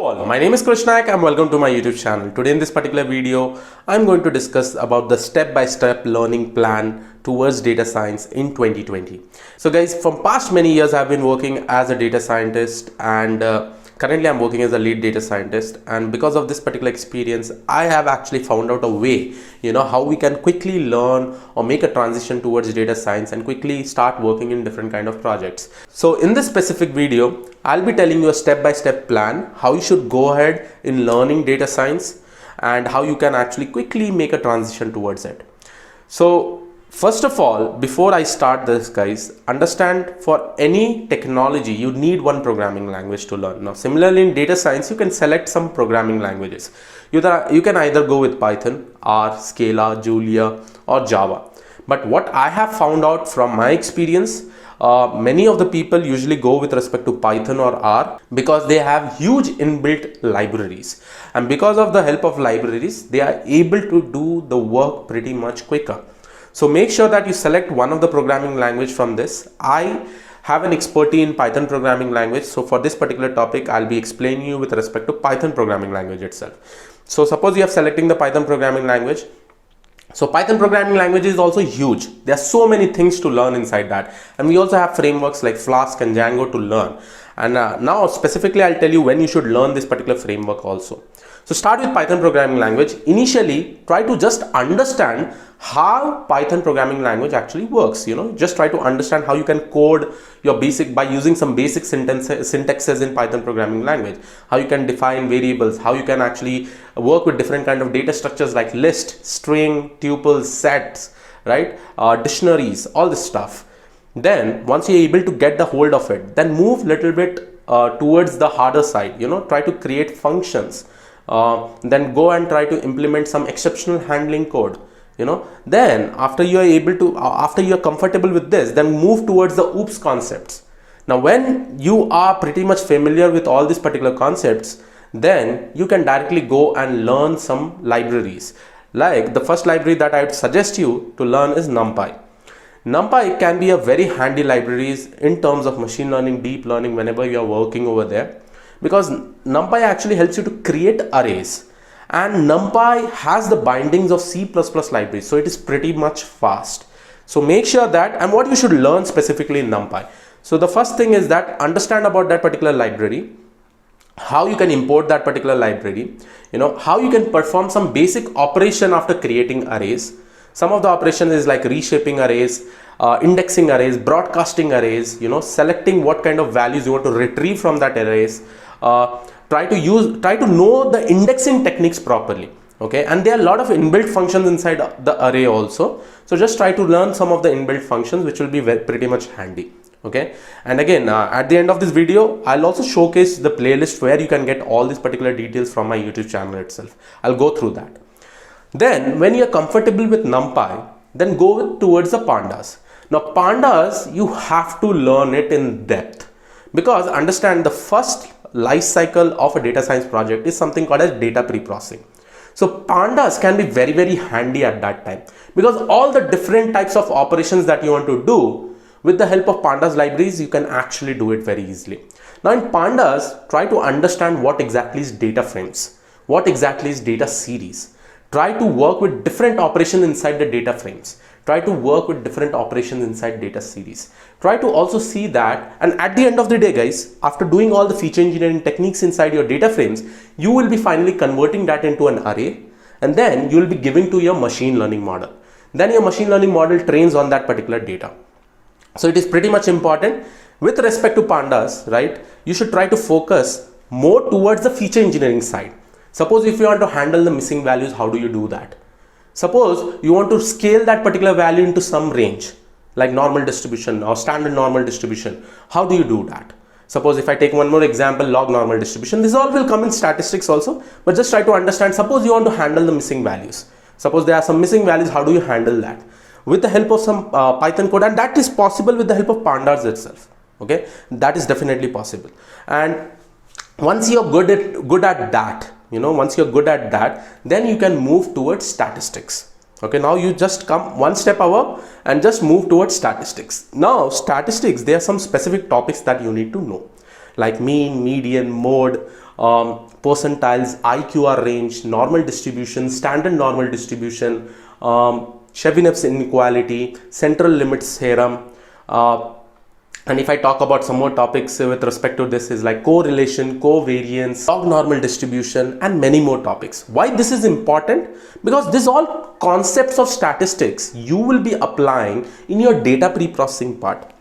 all, my name is Krishnak and welcome to my YouTube channel. Today in this particular video, I'm going to discuss about the step-by-step learning plan towards data science in 2020. So guys, from past many years, I've been working as a data scientist and currently I'm working as a lead data scientist, and because of this particular experience, I have actually found out a way, how we can quickly learn or make a transition towards data science and quickly start working in different kind of projects. So in this specific video, I'll be telling you a step-by-step plan, how you should go ahead in learning data science and how you can actually quickly make a transition towards it. So first of all, before I start this, guys, understand for any technology, you need one programming language to learn. Now, similarly in data science, you can select some programming languages. You can either go with Python, R, Scala, Julia, or Java. But what I have found out from my experience, many of the people usually go with respect to Python or R because they have huge inbuilt libraries. And because of the help of libraries, they are able to do the work pretty much quicker. So make sure that you select one of the programming language from this. I have an expertise in Python programming language. So for this particular topic, I'll be explaining you with respect to Python programming language itself. So suppose you are selecting the Python programming language. So Python programming language is also huge. There are so many things to learn inside that. And we also have frameworks like Flask and Django to learn. And now specifically, I'll tell you when you should learn this particular framework also. So start with Python programming language. Initially, try to just understand how Python programming language actually works. Just try to understand how you can code your basic by using some basic syntaxes in Python programming language, how you can define variables, how you can actually work with different kind of data structures like list, string, tuples, sets, right? Dictionaries, all this stuff. Then once you're able to get the hold of it, then move little bit towards the harder side. Try to create functions. Then go and try to implement some exceptional handling code. Then after you are comfortable with this, then move towards the OOPS concepts. Now when you are pretty much familiar with all these particular concepts, then you can directly go and learn some libraries. Like the first library that I would suggest you to learn is NumPy. NumPy can be a very handy libraries in terms of machine learning, deep learning, whenever you are working over there, because NumPy actually helps you to create arrays. And NumPy has the bindings of C++ libraries, so it is pretty much fast. So make sure that, and what you should learn specifically in NumPy. So the first thing is that understand about that particular library, how you can import that particular library, how you can perform some basic operation after creating arrays. Some of the operations is like reshaping arrays, indexing arrays, broadcasting arrays, selecting what kind of values you want to retrieve from that arrays. Try to know the indexing techniques properly. Okay, and there are a lot of inbuilt functions inside the array also. So just try to learn some of the inbuilt functions, which will be pretty much handy. Okay, and again, at the end of this video, I'll also showcase the playlist where you can get all these particular details from my YouTube channel itself. I'll go through that. Then when you're comfortable with NumPy, then go towards the pandas. Now pandas, you have to learn it in depth, because understand the first life cycle of a data science project is something called as data preprocessing. So pandas can be very, very handy at that time, because all the different types of operations that you want to do, with the help of pandas libraries, you can actually do it very easily. Now in pandas, try to understand what exactly is data frames, what exactly is data series. Try to work with different operations inside the data frames. Try to work with different operations inside data series. Try to also see that, and at the end of the day, guys, after doing all the feature engineering techniques inside your data frames, you will be finally converting that into an array, and then you will be giving to your machine learning model. Then your machine learning model trains on that particular data. So it is pretty much important with respect to pandas, right? You should try to focus more towards the feature engineering side. Suppose if you want to handle the missing values, how do you do that? Suppose you want to scale that particular value into some range, like normal distribution or standard normal distribution. How do you do that? Suppose if I take one more example, log normal distribution, this all will come in statistics also, but just try to understand. Suppose you want to handle the missing values. Suppose there are some missing values, how do you handle that? With the help of some Python code, and that is possible with the help of pandas itself. Okay, that is definitely possible. And once you're good at that, once you're good at that, then you can move towards statistics. Okay, now you just come one step above and just move towards statistics. Now statistics, there are some specific topics that you need to know, like mean, median, mode, percentiles, IQR range, normal distribution, standard normal distribution, Chevinev's inequality, central limits theorem, and if I talk about some more topics with respect to this is like correlation, covariance, log normal distribution, and many more topics. Why this is important? Because this all concepts of statistics you will be applying in your data pre-processing part.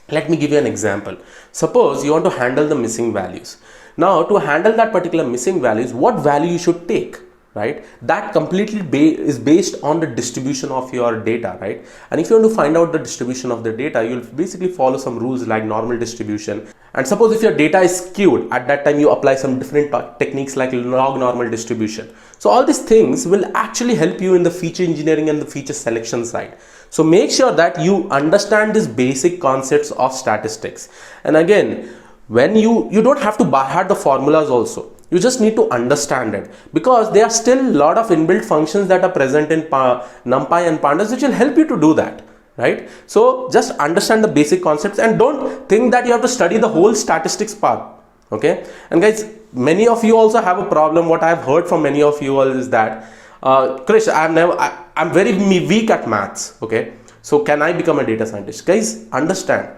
Let me give you an example. Suppose you want to handle the missing values. Now to handle that particular missing values, what value you should take? Right, that completely is based on the distribution of your data, right? And if you want to find out the distribution of the data, you'll basically follow some rules like normal distribution. And suppose if your data is skewed, at that time you apply some different techniques like log normal distribution. So all these things will actually help you in the feature engineering and the feature selection side. So make sure that you understand these basic concepts of statistics. And again, when you don't have to by heart the formulas also. You just need to understand it, because there are still a lot of inbuilt functions that are present in NumPy and Pandas which will help you to do that, right? So just understand the basic concepts and don't think that you have to study the whole statistics part, okay? And guys, many of you also have a problem. What I've heard from many of you all is that, Krish, I'm very weak at maths, okay? So can I become a data scientist? Guys, understand,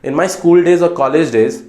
in my school days or college days,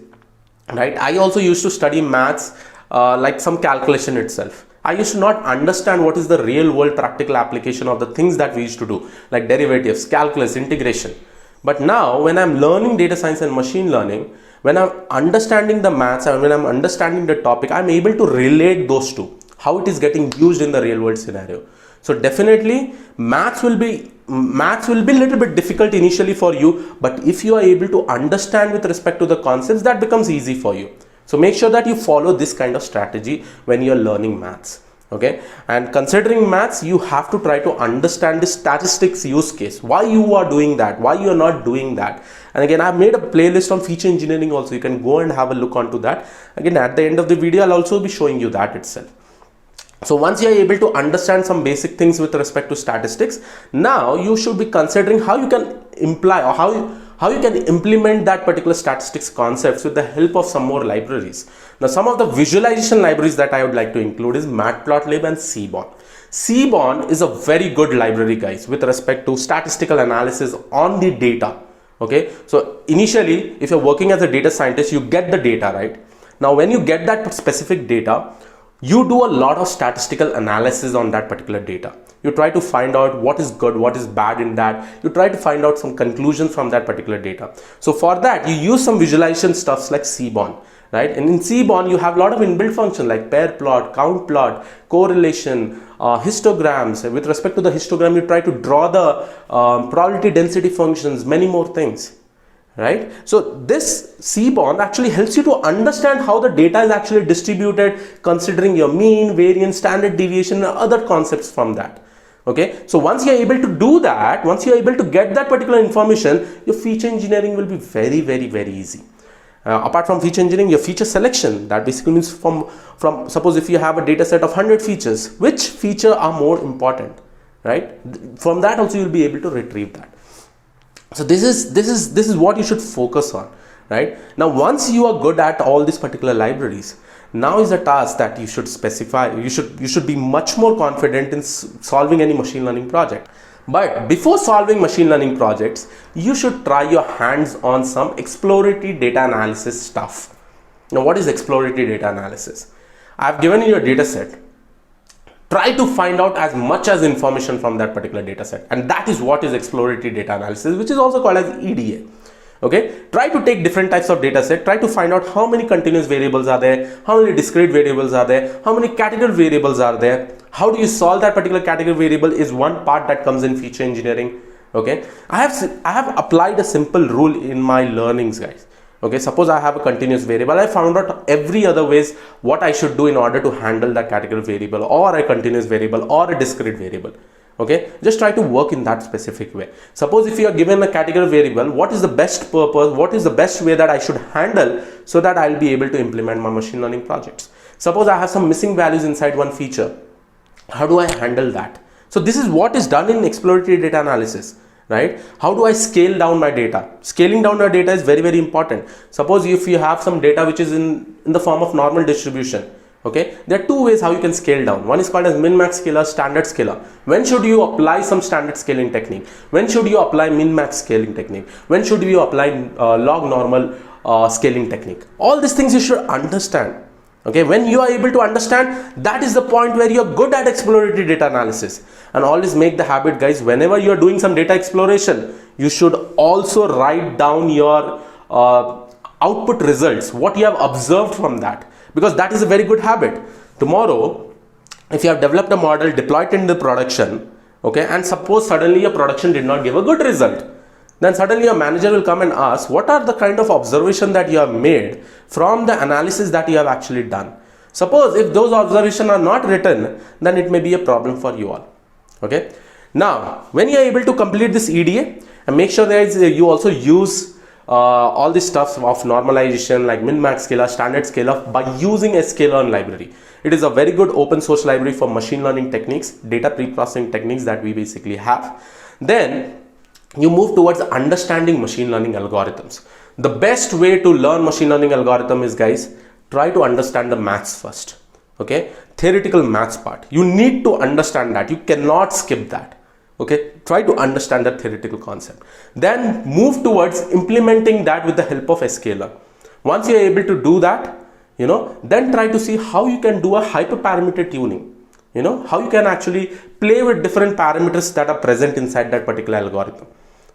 right, I also used to study maths like some calculation itself. I used to not understand what is the real world practical application of the things that we used to do, like derivatives, calculus, integration. But now when I'm learning data science and machine learning, when I'm understanding the maths and when I'm understanding the topic, I'm able to relate those two, how it is getting used in the real world scenario. So definitely maths will be a little bit difficult initially for you, but if you are able to understand with respect to the concepts, that becomes easy for you. So make sure that you follow this kind of strategy when you're learning maths, okay? And considering maths, you have to try to understand the statistics use case, why you are doing that, why you are not doing that. And again, I've made a playlist on feature engineering also. You can go and have a look onto that. Again, at the end of the video, I'll also be showing you that itself. So once you are able to understand some basic things with respect to statistics, now you should be considering how you can imply or how you can implement that particular statistics concepts with the help of some more libraries. Now, some of the visualization libraries that I would like to include is Matplotlib and Seaborn. Seaborn is a very good library, guys, with respect to statistical analysis on the data. Okay, so initially, if you're working as a data scientist, you get the data, right? Now, when you get that specific data, you do a lot of statistical analysis on that particular data. You try to find out what is good, what is bad in that. You try to find out some conclusions from that particular data. So for that, you use some visualization stuffs like Seaborn, right? And in Seaborn, you have a lot of inbuilt functions like pair plot, count plot, correlation, histograms. With respect to the histogram, you try to draw the probability density functions, many more things. Right? So this Seaborn actually helps you to understand how the data is actually distributed, considering your mean, variance, standard deviation, and other concepts from that. Okay, so once you are able to do that, once you are able to get that particular information, your feature engineering will be very, very, very easy. Apart from feature engineering, your feature selection, that basically means from suppose if you have a data set of 100 features, which feature are more important, right? From that also you'll be able to retrieve that. So this is what you should focus on, right? Now, once you are good at all these particular libraries, now is the task that you should specify. You should be much more confident in solving any machine learning project. But before solving machine learning projects, you should try your hands on some exploratory data analysis stuff. Now, what is exploratory data analysis? I've given you your data set. Try to find out as much as information from that particular data set, and that is what is exploratory data analysis, which is also called as EDA. Okay, try to take different types of data set, try to find out how many continuous variables are there, how many discrete variables are there, how many category variables are there, how do you solve that particular category variable is one part that comes in feature engineering. Okay, I have applied a simple rule in my learnings, guys. Okay, suppose I have a continuous variable. I found out every other ways what I should do in order to handle that category variable or a continuous variable or a discrete variable. Okay, just try to work in that specific way. Suppose if you are given a category variable, what is the best purpose, what is the best way that I should handle so that I'll be able to implement my machine learning projects. Suppose I have some missing values inside one feature. How do I handle that? So this is what is done in exploratory data analysis. right? How do I scale down my data? Scaling down your data is very, very important. Suppose if you have some data which is in the form of normal distribution, okay, there are two ways how you can scale down. One is called as min-max scaler, standard scaler. When should you apply some standard scaling technique? When should you apply min-max scaling technique? When should you apply log normal scaling technique? All these things you should understand. Okay, when you are able to understand, that is the point where you're good at exploratory data analysis. And always make the habit, guys, whenever you're doing some data exploration, you should also write down your output results, what you have observed from that, because that is a very good habit. Tomorrow, if you have developed a model, deployed it in the production, okay, and suppose suddenly your production did not give a good result, then suddenly your manager will come and ask, what are the kind of observation that you have made from the analysis that you have actually done? Suppose if those observations are not written, then it may be a problem for you all. Okay. Now, when you are able to complete this EDA, and make sure that you also use all this stuff of normalization like min-max scaler, standard scaler by using a sklearn library. It is a very good open source library for machine learning techniques, data pre-processing techniques that we basically have. Then you move towards understanding machine learning algorithms. The best way to learn machine learning algorithm is, guys, try to understand the maths first. Okay, theoretical maths part, you need to understand that. You cannot skip that. Okay, try to understand the theoretical concept. Then move towards implementing that with the help of a scaler. Once you are able to do that, then try to see how you can do a hyperparameter tuning. How you can actually play with different parameters that are present inside that particular algorithm.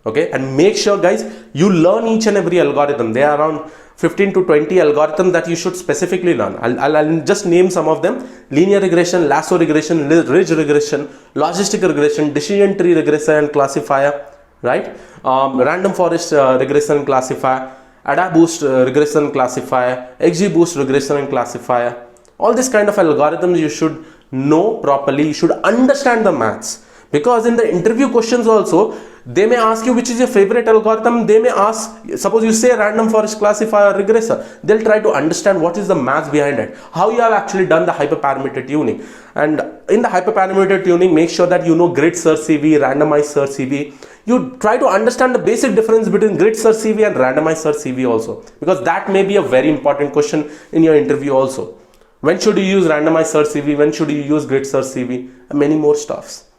Okay, and make sure, guys, you learn each and every algorithm. There are around 15 to 20 algorithms that you should specifically learn. I'll just name some of them: linear regression, lasso regression, ridge regression, logistic regression, decision tree regression and classifier, right? Random forest regression and classifier, AdaBoost regression classifier, XGBoost regression and classifier. All this kind of algorithms you should know properly. You should understand the maths, because in the interview questions also, they may ask you which is your favorite algorithm. They may ask, suppose you say random forest classifier or regressor, they'll try to understand what is the maths behind it, how you have actually done the hyperparameter tuning. And in the hyperparameter tuning, make sure that you know grid search CV, randomized search CV. You try to understand the basic difference between grid search CV and randomized search CV also, because that may be a very important question in your interview also. When should you use randomized search CV? When should you use grid search CV? And many more stuffs.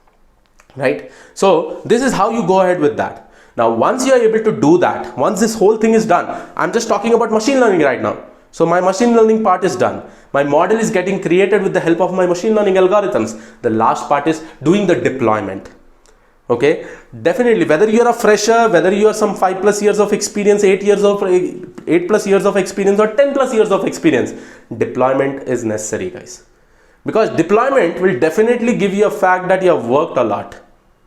Right? So this is how you go ahead with that. Now, once you are able to do that, once this whole thing is done, I'm just talking about machine learning right now. So my machine learning part is done. My model is getting created with the help of my machine learning algorithms. The last part is doing the deployment. Okay, definitely, whether you are a fresher, whether you are some 5+ years of experience, 8+ years of experience, or 10+ years of experience, deployment is necessary, guys. Because deployment will definitely give you a fact that you have worked a lot.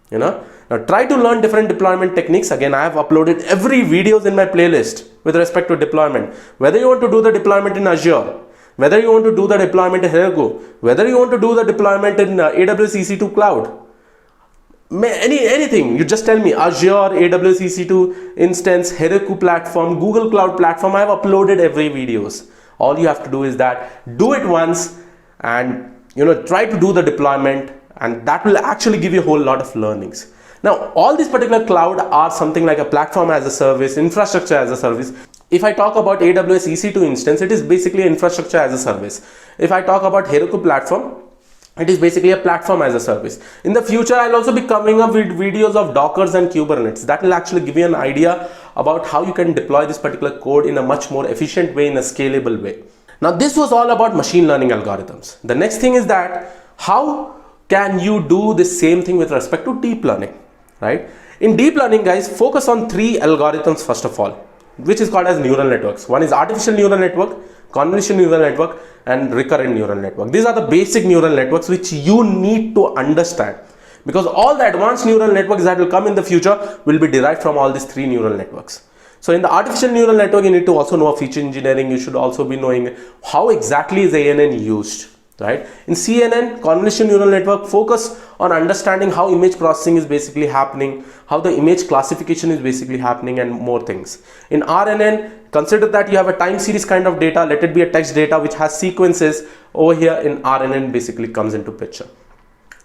Now try to learn different deployment techniques. Again, I have uploaded every videos in my playlist with respect to deployment. Whether you want to do the deployment in Azure, whether you want to do the deployment in Heroku, whether you want to do the deployment in AWS EC2 cloud, anything, you just tell me. Azure, AWS EC2 instance, Heroku platform, Google Cloud platform, I have uploaded every videos. All you have to do is that, do it once and try to do the deployment, and that will actually give you a whole lot of learnings. Now, all these particular cloud are something like a platform as a service, infrastructure as a service. If I talk about AWS EC2 instance, it is basically infrastructure as a service. If I talk about Heroku platform, it is basically a platform as a service. In the future, I'll also be coming up with videos of Dockers and Kubernetes. That will actually give you an idea about how you can deploy this particular code in a much more efficient way, in a scalable way. Now, this was all about machine learning algorithms. The next thing is that how can you do the same thing with respect to deep learning, right? In deep learning, guys, focus on 3 algorithms first of all, which is called as neural networks. One is artificial neural network, convolutional neural network, and recurrent neural network. These are the basic neural networks which you need to understand, because all the advanced neural networks that will come in the future will be derived from all these 3 neural networks. So in the artificial neural network, you need to also know feature engineering. You should also be knowing how exactly is ANN used, right? In CNN, convolutional neural network, focus on understanding how image processing is basically happening, how the image classification is basically happening, and more things. In RNN, consider that you have a time series kind of data. Let it be a text data which has sequences. Over here in RNN basically comes into picture.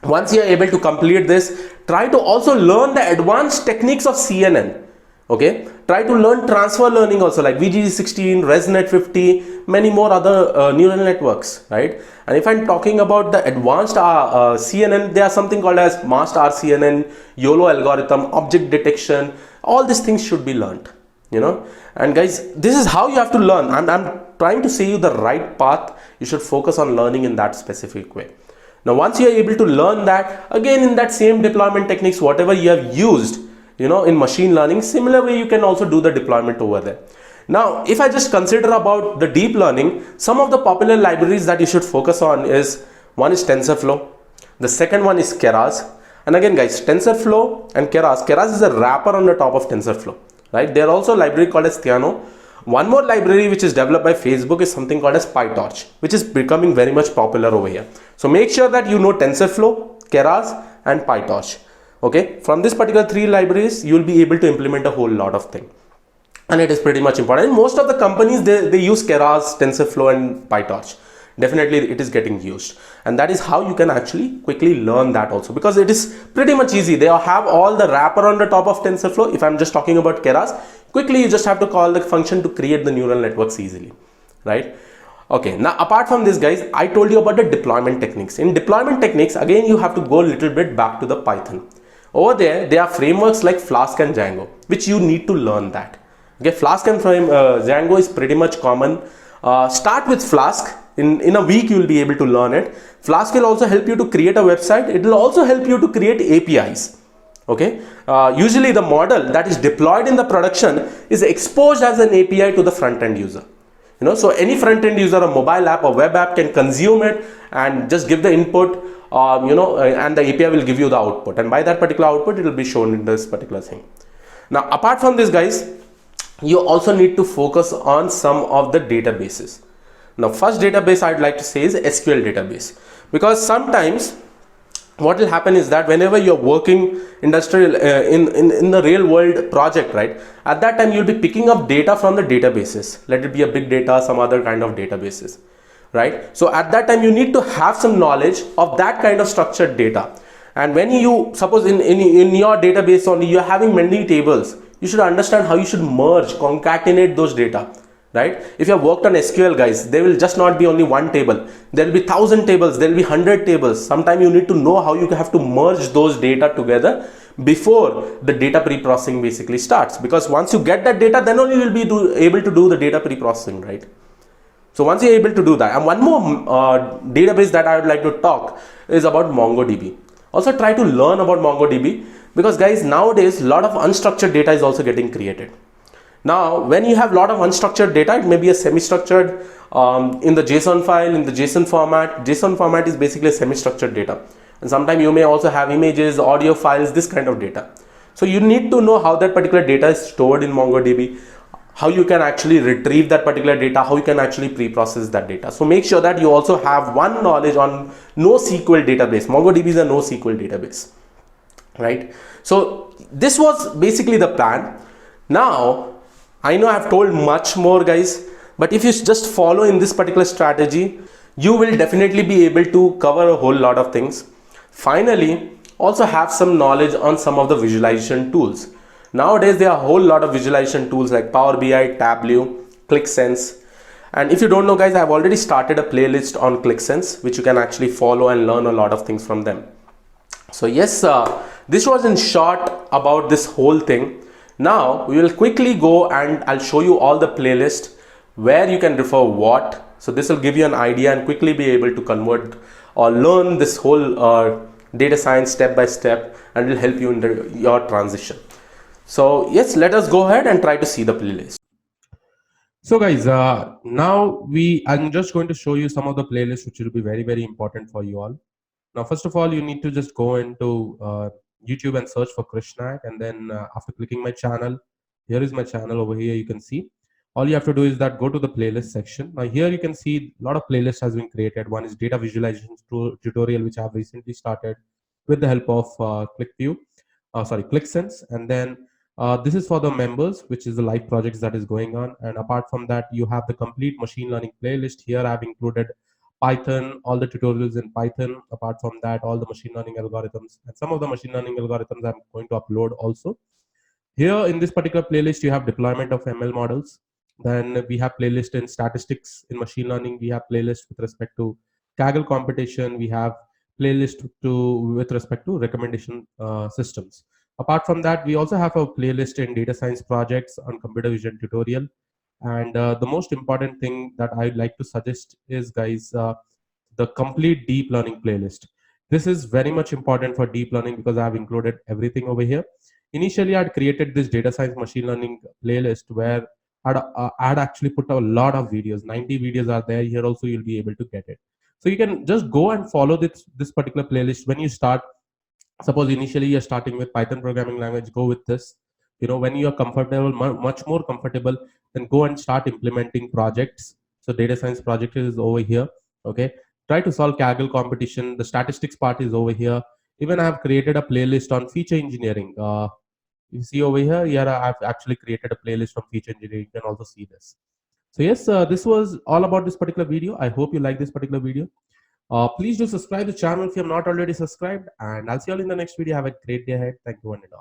Once you are able to complete this, try to also learn the advanced techniques of CNN. Okay, try to learn transfer learning also, like VGG16, ResNet 50, many more other neural networks, right? And if I'm talking about the advanced CNN, there are something called as masked RCNN, YOLO algorithm, object detection. All these things should be learned, you know. And guys, this is how you have to learn, and I'm trying to say you the right path. You should focus on learning in that specific way. Now once you are able to learn that, again in that same deployment techniques, whatever you have used, you know, in machine learning, similar way you can also do the deployment over there. Now if I just consider about the deep learning, some of the popular libraries that you should focus on is, one is TensorFlow, the second one is Keras. And again guys, TensorFlow and Keras is a wrapper on the top of TensorFlow, right? There are also a library called as Theano. One more library which is developed by Facebook is something called as PyTorch, which is becoming very much popular over here. So make sure that you know TensorFlow, Keras and PyTorch. Okay, from this particular three libraries, you will be able to implement a whole lot of things. And it is pretty much important. And most of the companies, they use Keras, TensorFlow and PyTorch. Definitely it is getting used, and that is how you can actually quickly learn that also, because it is pretty much easy. They have all the wrapper on the top of TensorFlow. If I'm just talking about Keras, quickly you just have to call the function to create the neural networks easily, right? Okay, now apart from this guys, I told you about the deployment techniques. In deployment techniques, again you have to go a little bit back to the Python. Over there are frameworks like Flask and Django, which you need to learn that. Okay, Flask and Django is pretty much common. Start with Flask. In a week you will be able to learn it. Flask will also help you to create a website. It will also help you to create APIs. Okay, usually the model that is deployed in the production is exposed as an API to the front-end user. You know, so any front-end user, a mobile app or web app, can consume it and just give the input, you know, and the API will give you the output, and by that particular output it will be shown in this particular thing. Now apart from this guys, you also need to focus on some of the databases. Now first database I'd like to say is SQL database, because sometimes what will happen is that whenever you're working industrial in the real world project, right, at that time you'll be picking up data from the databases. Let it be a big data, some other kind of databases, right? So at that time you need to have some knowledge of that kind of structured data. And when you suppose in your database only you're having many tables, you should understand how you should merge, concatenate those data, right? If you have worked on SQL guys, there will just not be only one table. There will be 1,000 tables, there will be 100 tables. Sometimes you need to know how you have to merge those data together before the data pre-processing basically starts, because once you get that data, then only you will be able to do the data pre-processing, right? So once you're able to do that, and one more database that I would like to talk is about MongoDB. Also try to learn about MongoDB, because guys, nowadays a lot of unstructured data is also getting created. Now when you have a lot of unstructured data, it may be a semi-structured in the JSON file, in the JSON format. JSON format is basically a semi-structured data, and sometimes you may also have images, audio files, this kind of data. So you need to know how that particular data is stored in MongoDB, how you can actually retrieve that particular data, how you can actually pre-process that data. So make sure that you also have one knowledge on NoSQL database. MongoDB is a NoSQL database, right? So this was basically the plan. Now I know I've told much more guys, but if you just follow in this particular strategy, you will definitely be able to cover a whole lot of things. Finally, also have some knowledge on some of the visualization tools. Nowadays there are a whole lot of visualization tools like Power BI, Tableau, ClickSense. And if you don't know guys, I've already started a playlist on ClickSense, which you can actually follow and learn a lot of things from them. So yes, this was in short about this whole thing. Now we will quickly go and I'll show you all the playlist where you can refer what. So this will give you an idea and quickly be able to convert or learn this whole data science step by step, and will help you in your transition. So yes, let us go ahead and try to see the playlist. So guys, now I'm just going to show you some of the playlists which will be very, very important for you all. Now, first of all, you need to just go into YouTube and search for Krishnak, and then after clicking my channel, here is my channel over here. You can see all you have to do is that go to the playlist section. Now here you can see a lot of playlists has been created. One is data visualization tutorial, which I have recently started with the help of ClickSense, and then this is for the members, which is the live projects that is going on. And apart from that, you have the complete machine learning playlist. Here I've included Python, all the tutorials in Python. Apart from that, all the machine learning algorithms, and some of the machine learning algorithms I'm going to upload also. Here in this particular playlist, you have deployment of ML models. Then we have playlist in statistics in machine learning. We have playlist with respect to Kaggle competition. We have playlist with respect to recommendation systems. Apart from that, we also have a playlist in data science projects on computer vision tutorial. And the most important thing that I'd like to suggest is, guys, the complete deep learning playlist. This is very much important for deep learning because I have included everything over here. Initially, I'd created this data science machine learning playlist where I'd actually put a lot of videos. 90 videos are there. Here also, you'll be able to get it. So you can just go and follow this particular playlist when you start. Suppose initially you're starting with Python programming language, go with this. When you're comfortable, much more comfortable, then go and start implementing projects. So data science project is over here. Okay, try to solve Kaggle competition. The statistics part is over here. Even I have created a playlist on feature engineering. You see over here, I've actually created a playlist on feature engineering. You can also see this. So yes, this was all about this particular video. I hope you like this particular video. Please do subscribe to the channel if you have not already subscribed, and I'll see you all in the next video. Have a great day ahead. Thank you, one and all.